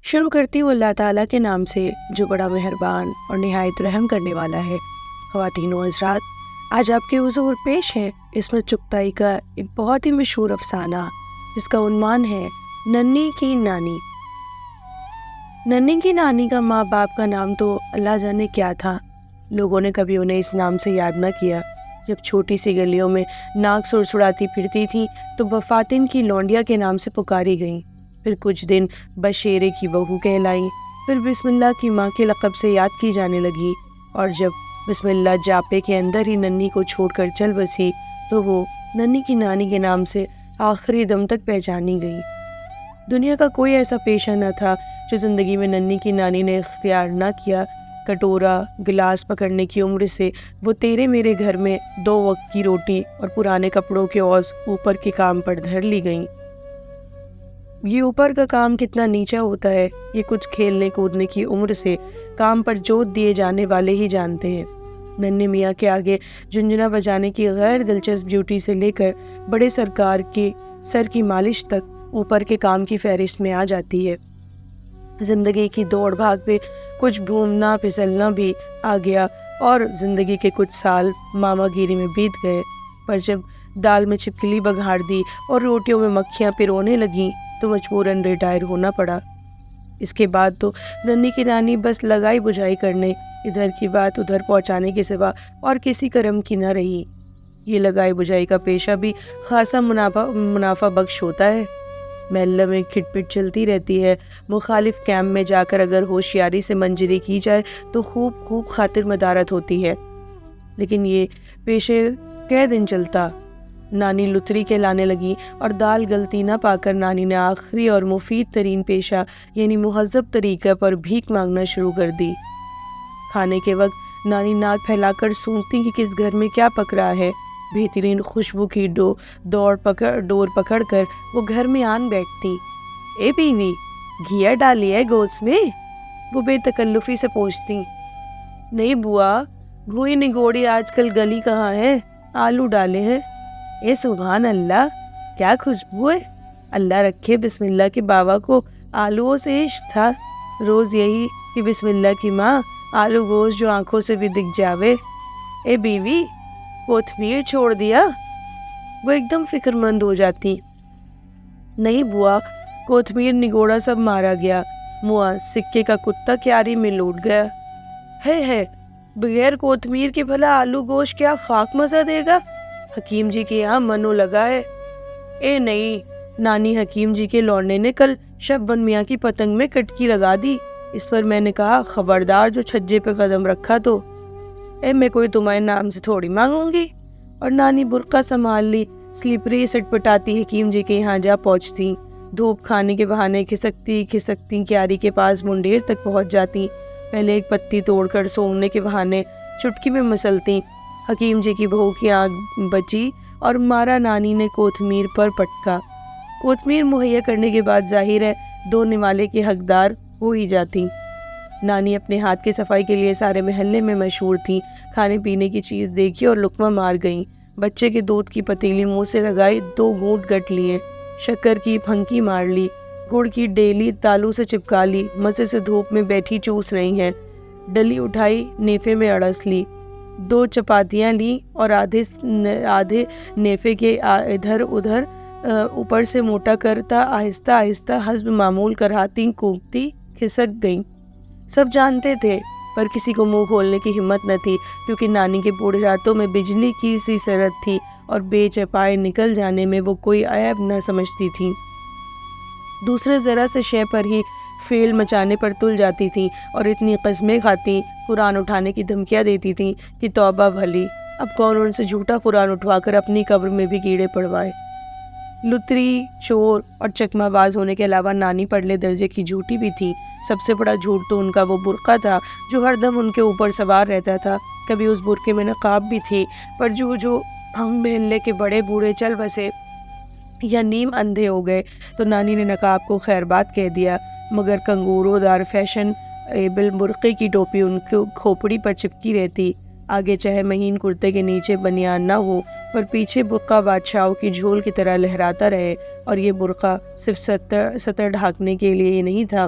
شروع کرتی ہوں اللہ تعالیٰ کے نام سے جو بڑا مہربان اور نہایت رحم کرنے والا ہے۔ خواتین و حضرات، آج آپ کے حضور پیش ہے عصمت چغتائی کا ایک بہت ہی مشہور افسانہ جس کا عنوان ہے ننھی کی نانی۔ ننھی کی نانی کا ماں باپ کا نام تو اللہ جانے کیا تھا، لوگوں نے کبھی انہیں اس نام سے یاد نہ کیا۔ جب چھوٹی سی گلیوں میں ناک سڑسڑاتی پھرتی تھیں تو بفاتن کی لونڈیا کے نام سے پکاری گئیں، پھر کچھ دن بشیرے کی بہو کہلائیں، پھر بسم اللہ کی ماں کے لقب سے یاد کی جانے لگی، اور جب بسم اللہ جاپے کے اندر ہی ننھی کو چھوڑ کر چل بسی تو وہ ننھی کی نانی کے نام سے آخری دم تک پہچانی گئی۔ دنیا کا کوئی ایسا پیشہ نہ تھا جو زندگی میں ننھی کی نانی نے اختیار نہ کیا۔ کٹورا گلاس پکڑنے کی عمر سے وہ تیرے میرے گھر میں 2 وقت کی روٹی اور پرانے کپڑوں کے عوض اوپر کے کام پر دھر لی گئیں۔ یہ اوپر کا کام کتنا نیچا ہوتا ہے یہ کچھ کھیلنے کودنے کی عمر سے کام پر جوت دیے جانے والے ہی جانتے ہیں۔ ننھے میاں کے آگے جھنجھنا بجانے کی غیر دلچسپ ڈیوٹی سے لے کر بڑے سرکار کے سر کی مالش تک اوپر کے کام کی فہرست میں آ جاتی ہے۔ زندگی کی دوڑ بھاگ میں کچھ گھومنا پھسلنا بھی آ گیا اور زندگی کے کچھ سال ماما گیری میں بیت گئے، پر جب دال میں چھپکلی بگھاڑ دی اور روٹیوں میں مکھیاں پرونے لگیں تو مجبوراً ریٹائر ہونا پڑا۔ اس کے بعد تو ننھی کی نانی بس لگائی بجھائی کرنے، ادھر کی بات ادھر پہنچانے کے سوا اور کسی کرم کی نہ رہی۔ یہ لگائی بجھائی کا پیشہ بھی خاصا منافع بخش ہوتا ہے۔ محلہ میں کھٹ پٹ چلتی رہتی ہے، مخالف کیمپ میں جا کر اگر ہوشیاری سے منجری کی جائے تو خوب خاطر مدارت ہوتی ہے، لیکن یہ پیشے کئے دن چلتا۔ نانی لتری کے لانے لگی اور دال گلتی نہ پا کر نانی نے آخری اور مفید ترین پیشہ یعنی مہذب طریقہ پر بھیک مانگنا شروع کر دی۔ کھانے کے وقت نانی ناک پھیلا کر سونگتی کہ کس گھر میں کیا پک رہا ہے۔ بہترین خوشبو کی ڈور پکڑ کر وہ گھر میں آن بیٹھتی۔ اے بیوی، گھیا ڈالی ہے گوشت میں؟ وہ بے تکلفی سے پوچھتی۔ نہیں بوا، گھوئی نگوڑی آج کل گلی کہاں ہے، آلو ڈالے ہیں۔ اے سبحان اللہ، کیا خوشبو ہے! اللہ رکھے بسم اللہ کے بابا کو آلووں سے عشق تھا، روز یہی کہ بسم اللہ کی ماں آلو گوشت جو آنکھوں سے بھی دکھ جاوے۔ اے بیوی، کوتمیر چھوڑ دیا؟ وہ ایک دم فکر مند ہو جاتی۔ نہیں بوا، کوتمیر نگوڑا سب مارا گیا، موا سکے کا کتا کیاری میں لوٹ گیا۔ ہے بغیر کوتمیر کے بھلا آلو گوشت کیا خاک مزہ دے گا؟ حکیم جی کے یہاں منو لگا ہے۔ اے نہیں، نانی حکیم جی کے لوڑنے نے کل شبن میاں کی پتنگ میں کٹکی لگا دی، اس پر میں نے کہا خبردار جو چھجے پہ قدم رکھا تو۔ اے میں کوئی تمہارے نام سے تھوڑی مانگوں گی، اور نانی برقع سنبھال لی، سلیپری سٹ پٹاتی حکیم جی کے یہاں جا پہنچتی، دھوپ کھانے کے بہانے کھسکتی کیاری کے پاس منڈیر تک پہنچ جاتی، پہلے ایک پتی توڑ کر سونگنے کے بہانے چٹکی میں مسلتی۔ حکیم جی کی بہو کی آنکھ بچی اور مارا نانی نے کوتمیر پر پٹکا۔ کوتمیر مہیا کرنے کے بعد ظاہر ہے 2 نوالے کے حقدار ہو ہی جاتی۔ نانی اپنے ہاتھ کی صفائی کے لیے سارے محلے میں مشہور تھیں، کھانے پینے کی چیز دیکھی اور لقمہ مار گئیں، بچے کے دودھ کی پتیلی منہ سے لگائی، 2 گھونٹ گٹ لیے، شکر کی پھنکی مار لی، گڑ کی ڈیلی تالو سے چپکا لی، مزے سے دھوپ میں بیٹھی چوس رہی ہیں، ڈلی اٹھائی نیفے میں اڑس لی، 2 چپاتیاں لیں اور آدھے نیفے کے ادھر ادھر اوپر سے موٹا کرتا آہستہ آہستہ حسب معمول کراتی کوپتی کھسک گئیں۔ سب جانتے تھے پر کسی کو منہ کھولنے کی ہمت نہ تھی، کیونکہ نانی کے بوڑھے ہاتھوں میں بجلی کی سی سرعت تھی اور بے چپائے نکل جانے میں وہ کوئی عیب نہ سمجھتی تھیں۔ دوسرے ذرا سے شے پر ہی فیل مچانے پر تل جاتی تھیں اور اتنی قسمیں کھاتی، قرآن اٹھانے کی دھمکیاں دیتی تھیں کہ توبہ بھلی، اب کون ان سے جھوٹا قرآن اٹھوا کر اپنی قبر میں بھی کیڑے پڑوائے۔ لتری، چور اور چکمہ باز ہونے کے علاوہ نانی پرلے درجے کی جھوٹی بھی تھی۔ سب سے بڑا جھوٹ تو ان کا وہ برقع تھا جو ہر دم ان کے اوپر سوار رہتا تھا۔ کبھی اس برقعے میں نقاب بھی تھی، پر جو ہم محلے کے بڑے بوڑھے چل بسے یا نیم اندھے ہو گئے تو نانی نے نقاب کو خیر بات کہہ دیا، مگر کنگورو دار فیشن ایبل برقعے کی ٹوپی ان کو کھوپڑی پر چپکی رہتی۔ آگے چاہے مہین کرتے کے نیچے بنیان نہ ہو، پر پیچھے برقع بادشاہوں کی جھول کی طرح لہراتا رہے، اور یہ برقع صرف سطر ڈھانکنے کے لیے ہی نہیں تھا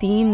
3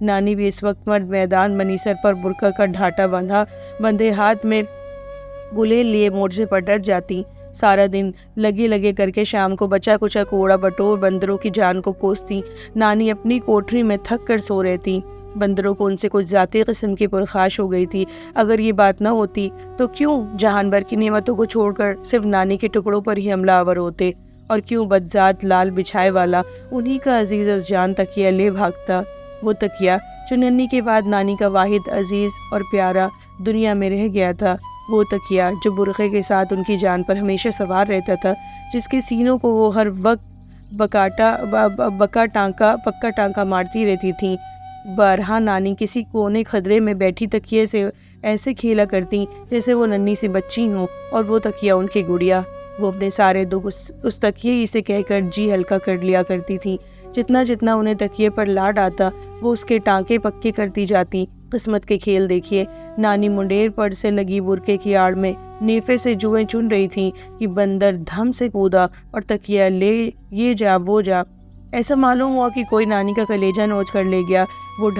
نانی بھی اس وقت مرد میدان بنی، سر پر برقع کا ڈھاٹا بندھے ہاتھ میں گلیل لیے مورچے پر ڈٹ جاتی۔ سارا دن لگے کر کے شام کو بچا کچا کوڑا بٹور بندروں کی جان کو کوستی۔ نانی اپنی کوٹری میں تھک کر سو رہتی۔ بندروں کو ان سے کچھ ذاتی قسم کی پرخاش ہو گئی تھی۔ اگر یہ بات نہ ہوتی تو کیوں جہان بھر کی نعمتوں کو چھوڑ کر صرف نانی کے ٹکڑوں پر ہی حملہ آور ہوتے، اور کیوں بدذات لال بچھائے والا انہی کا عزیز از جان تکیہ لے بھاگتا۔ وہ تکیہ جو ننھی کے بعد نانی کا واحد عزیز اور پیارا دنیا میں رہ گیا تھا، وہ تکیہ جو برقعے کے ساتھ ان کی جان پر ہمیشہ سوار رہتا تھا، جس کے سینوں کو وہ ہر وقت پکا ٹانکا مارتی رہتی تھیں۔ بارہا نانی کسی کونے خدرے میں بیٹھی تکیے سے ایسے کھیلا کرتی جیسے وہ ننھی سی بچی ہوں اور وہ تکیہ ان کی گڑیا۔ وہ اپنے سارے دکھ اس تکیے ہی سے کہہ کر جی ہلکا کر لیا کرتی تھی۔ جتنا انہیں تکیے پر لاڈ آتا وہ اس کے ٹانکے پکے کرتی جاتی۔ قسمت کے کھیل دیکھیے، نانی منڈیر پر سے لگی برقعے کی آڑ میں نیفے سے جوئیں چن رہی تھی کہ بندر دھم سے کودا اور تکیہ لے یہ جا وہ جا۔ ایسا معلوم ہوا کہ کوئی نانی کا کلیجہ نوچ کر لے گیا۔ وہ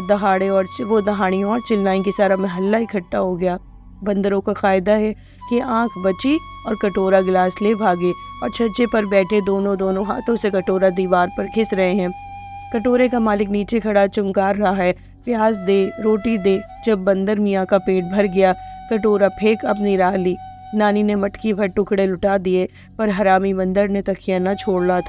دہاڑیوں اور چلائیں کہ سارا محلہ اکٹھا ہو گیا۔ بندروں کا قاعدہ ہے کہ آنکھ بچی اور کٹورا گلاس لے بھاگے، اور چھجے پر بیٹھے دونوں ہاتھوں سے کٹورا دیوار پر گھس رہے ہیں۔ کٹورے کا مالک نیچے کھڑا چمکار رہا ہے، پیاز دے، روٹی دے۔ جب بندر میاں کا پیٹ بھر گیا، کٹورا پھینک اپنی راہ لی۔ نانی نے مٹکی بھر ٹکڑے لٹا دیے، پر حرامی بندر نے تکیہ نہ چھوڑا۔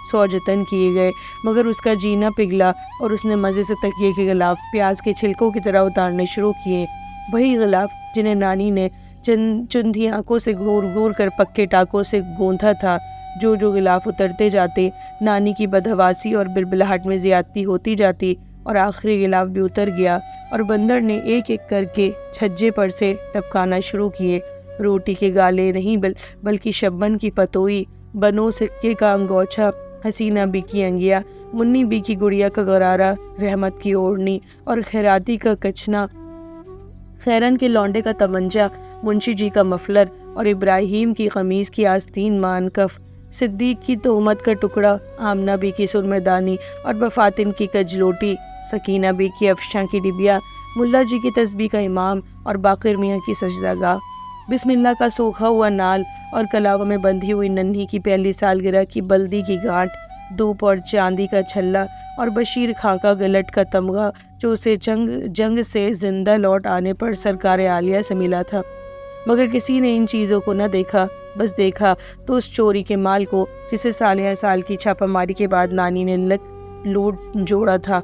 100 جتن کیے گئے مگر اس کا جی نہ پگھلا، اور اس نے مزے سے تکیے کے غلاف پیاز کے چھلکوں کی طرح اتارنے شروع کیے۔ وہی غلاف جنہیں نانی نے چندھی آنکھوں سے گھور کر پکے ٹاکوں سے گوندھا تھا۔ جو غلاف اترتے جاتے، نانی کی بدحواسی اور بلبلاہٹ میں زیادتی ہوتی جاتی، اور آخری غلاف بھی اتر گیا، اور بندر نے ایک کر کے چھجے پر سے ٹپکانا شروع کیے۔ روٹی کے گالے نہیں بلکہ شبن کی پتوئی، بنو سکے کا انگوچھا، حسینہ بی کی انگیا، منی بی کی گڑیا کا غرارہ، رحمت کی اوڑھنی اور خیراتی کا کچھنا، خیرن کے لونڈے کا تمنجہ، منشی جی کا مفلر اور ابراہیم کی قمیص کی آستین مانکف، صدیق کی تہمت کا ٹکڑا، آمنہ بی کی سرمے دانی اور بفاتن کی کجلوٹی، سکینہ بی کی افشاں کی ڈبیا، ملا جی کی تسبیح کا امام اور باقر میاں کی سجدہ گاہ، بسم اللہ کا سوکھا ہوا نال اور کلاوہ میں بندھی ہوئی ننھی کی پہلی سالگرہ کی بلدی کی گانٹھ، دھوپ اور چاندی کا چھلا اور بشیر خاں کا گلٹ کا تمغہ جو اسے جنگ سے زندہ لوٹ آنے پر سرکار عالیہ سے ملا تھا۔ مگر کسی نے ان چیزوں کو نہ دیکھا، بس دیکھا تو اس چوری کے مال کو جسے سال کی چھاپہ ماری کے بعد نانی نے لوٹ جوڑا تھا۔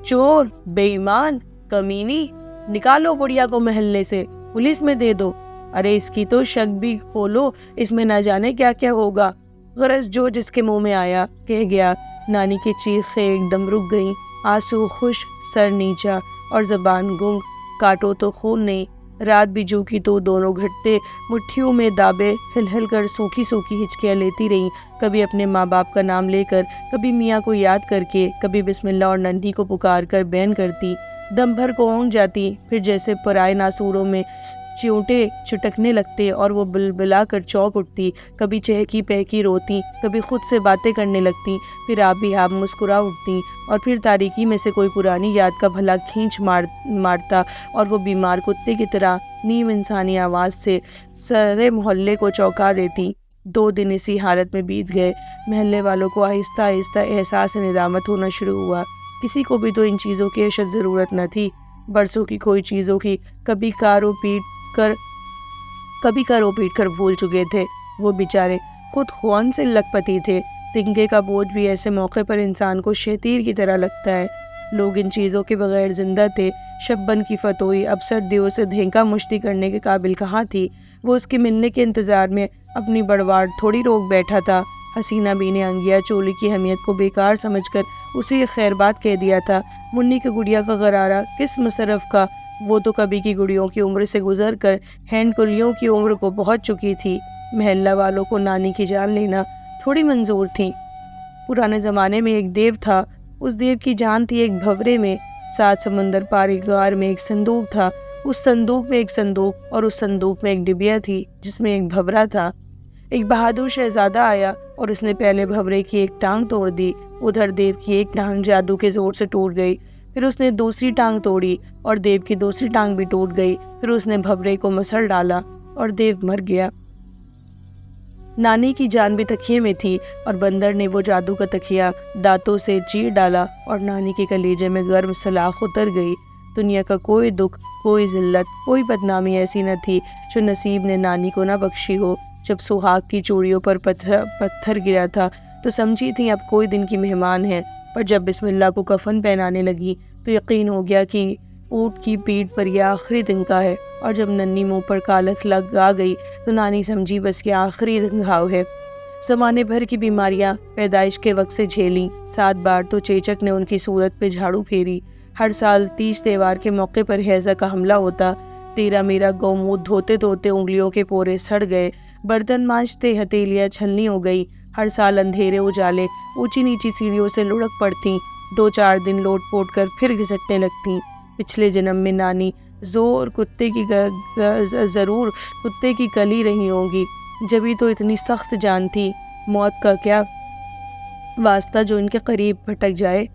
چور، بے ایمان، کمینی، نکالو بڑھیا کو محلے سے، پولیس میں دے دو۔ ارے اس کی تو شک بھی کھولو، اس میں نہ جانے کیا کیا ہوگا۔ غرض جو جس کے منہ میں آیا کہہ گیا۔ نانی کی چیخیں ایک دم رک گئیں، آنسو خشک، سر نیچا اور زبان گنگ۔ کاٹو تو خون نہیں۔ رات بھی جو کی تو دونوں گھٹتے مٹھیوں میں دابے ہل کر سوکھی ہچکیاں لیتی رہیں، کبھی اپنے ماں باپ کا نام لے کر، کبھی میاں کو یاد کر کے، کبھی بسم اللہ اور ننھی کو پکار کر بین کرتی، دم بھر کو اونگ جاتی، پھر جیسے پرائے ناسوروں میں چیونٹے چھٹکنے لگتے اور وہ بلبلا کر چونک اٹھتی، کبھی چہکی پہکی روتی، کبھی خود سے باتیں کرنے لگتی، پھر آپ بھی آپ مسکرا اٹھتی، اور پھر تاریکی میں سے کوئی پرانی یاد کا بھلا کھینچ مارتا اور وہ بیمار کتے کی طرح نیم انسانی آواز سے سارے محلے کو چونکا دیتی۔ 2 دن اسی حالت میں بیت گئے۔ محلے والوں کو آہستہ آہستہ احساس ندامت ہونا شروع ہوا۔ کسی کو بھی تو ان چیزوں کی اشد ضرورت نہ تھی، برسوں کی کھوئی چیزوں کی، کبھی کارو پیٹ کر بھول چکے تھے۔ وہ بیچارے خود خوان سے لکھ پتی تھے۔ تنگے کا بوجھ بھی ایسے موقع پر انسان کو شتیر کی طرح لگتا ہے۔ لوگ ان چیزوں کے بغیر زندہ تھے۔ شبن کی فتوئی اب سردیوں سے دھینکا مشتی کرنے کے قابل کہاں تھی؟ وہ اس کے ملنے کے انتظار میں اپنی بڑواڑ تھوڑی روک بیٹھا تھا۔ حسینہ بی نے انگیا چولی کی اہمیت کو بیکار سمجھ کر اسے یہ خیر بات کہہ دیا تھا۔ منی کی گڑیا کا غرارہ کس مصرف کا؟ وہ تو کبھی کی گڑیوں کی عمر سے گزر کر ہینڈ کلیوں کی عمر کو پہنچ چکی تھی۔ محلہ والوں کو نانی کی جان لینا تھوڑی منظور تھی۔ پرانے زمانے میں ایک دیو تھا، اس دیو کی جان تھی ایک بھورے میں۔ 7 سمندر پار ایک غار میں ایک صندوق تھا، اس صندوق میں ایک صندوق اور اس صندوق میں ایک ڈبیا تھی جس میں ایک بھورا تھا۔ ایک بہادر شہزادہ آیا، اور اس نے پہلے بھنورے کی ایک ٹانگ توڑ دی۔ ادھر دیو کی ایک ٹانگ جادو کے زور سے ٹوٹ گئی۔ پھر اس نے دوسری ٹانگ توڑی اور دیو کی دوسری ٹانگ بھی ٹوٹ گئی۔ پھر اس نے بھنورے کو مسل ڈالا اور دیو مر گیا۔ نانی کی جان بھی تکیے میں تھی اور بندر نے وہ جادو کا تکیہ دانتوں سے چیر ڈالا اور نانی کے کلیجے میں گرم سلاخ اتر گئی۔ دنیا کا کوئی دکھ، کوئی ذلت، کوئی بدنامی ایسی نہ تھی جو نصیب نے نانی کو نہ بخشی ہو۔ جب سہاگ کی چوڑیوں پر پتھر گرا تھا تو سمجھی تھی اب کوئی دن کی مہمان ہے، پر جب بسم اللہ کو کفن پہنانے لگی تو یقین ہو گیا کہ اونٹ کی پیٹھ پر یہ آخری دن کا ہے، اور جب ننھی منہ پر کالکھ لگ آ گئی تو نانی سمجھی بس یہ آخری دن گھاؤ ہے۔ زمانے بھر کی بیماریاں پیدائش کے وقت سے جھیلیں، 7 بار تو چیچک نے ان کی صورت پہ جھاڑو پھیری۔ ہر سال تیج تہوار کے موقع پر ہیضہ کا حملہ ہوتا۔ تیرا میرا گو دھوتے دھوتے انگلیوں کے پورے سڑ گئے، برتن مانجتے ہتھیلیاں چھلنی ہو گئی۔ ہر سال اندھیرے اجالے اونچی نیچی سیڑھیوں سے لڑک پڑتیں، 2-4 دن لوٹ پوٹ کر پھر گھسٹنے لگتیں۔ پچھلے جنم میں نانی ضرور کتے کی کلی رہی ہوں گی، جبھی تو اتنی سخت جان تھی۔ موت کا کیا واسطہ جو ان کے قریب بھٹک جائے،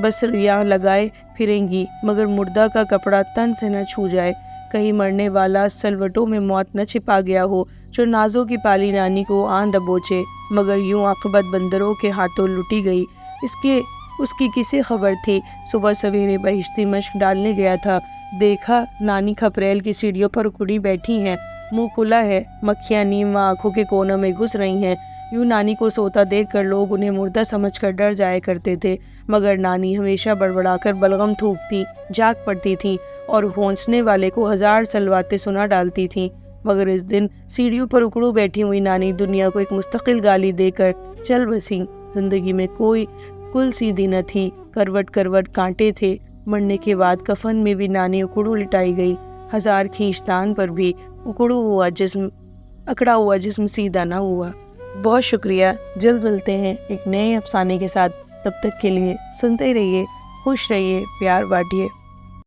بس ریاں لگائے پھریں گی مگر مردہ کا کپڑا تن سے نہ چھو جائے۔ کہیں مرنے والا سلوٹوں میں موت نہ چھپا گیا ہو جو نازوں کی پالی نانی کو آن دبوچے، مگر یوں عاقبت بندروں کے ہاتھوں لٹی گئی۔ اس کی کسے خبر تھی؟ صبح سویرے بہشتی مشق ڈالنے گیا تھا، دیکھا نانی کھپریل کی سیڑھیوں پر اکڑی بیٹھی ہیں، منہ کھلا ہے، مکھیاں نیمواں آنکھوں کے کونوں میں گھس رہی ہیں۔ یوں نانی کو سوتا دیکھ کر لوگ انہیں مردہ سمجھ کر ڈر جایا کرتے تھے، مگر نانی ہمیشہ بڑبڑا کر بلغم تھوکتی، جاگ پڑتی تھیں اور ہونسنے والے کو 1000 سلواتیں سنا ڈالتی تھیں۔ مگر اس دن سیڑھیوں پر اکڑو بیٹھی ہوئی نانی دنیا کو ایک مستقل گالی دے کر چل بسیں۔ زندگی میں کوئی کل سیدھی نہ تھی، کروٹ کروٹ کانٹے تھے۔ مرنے کے بعد کفن میں بھی نانی اکڑو لٹائی گئی، 1000 کھینچتان پر بھی اکڑا ہوا جسم سیدھا نہ ہوا۔ بہت شکریہ، جلد ملتے ہیں ایک نئے افسانے کے ساتھ، تب تک کے لیے سنتے رہیے، خوش رہیے، پیار بانٹیے۔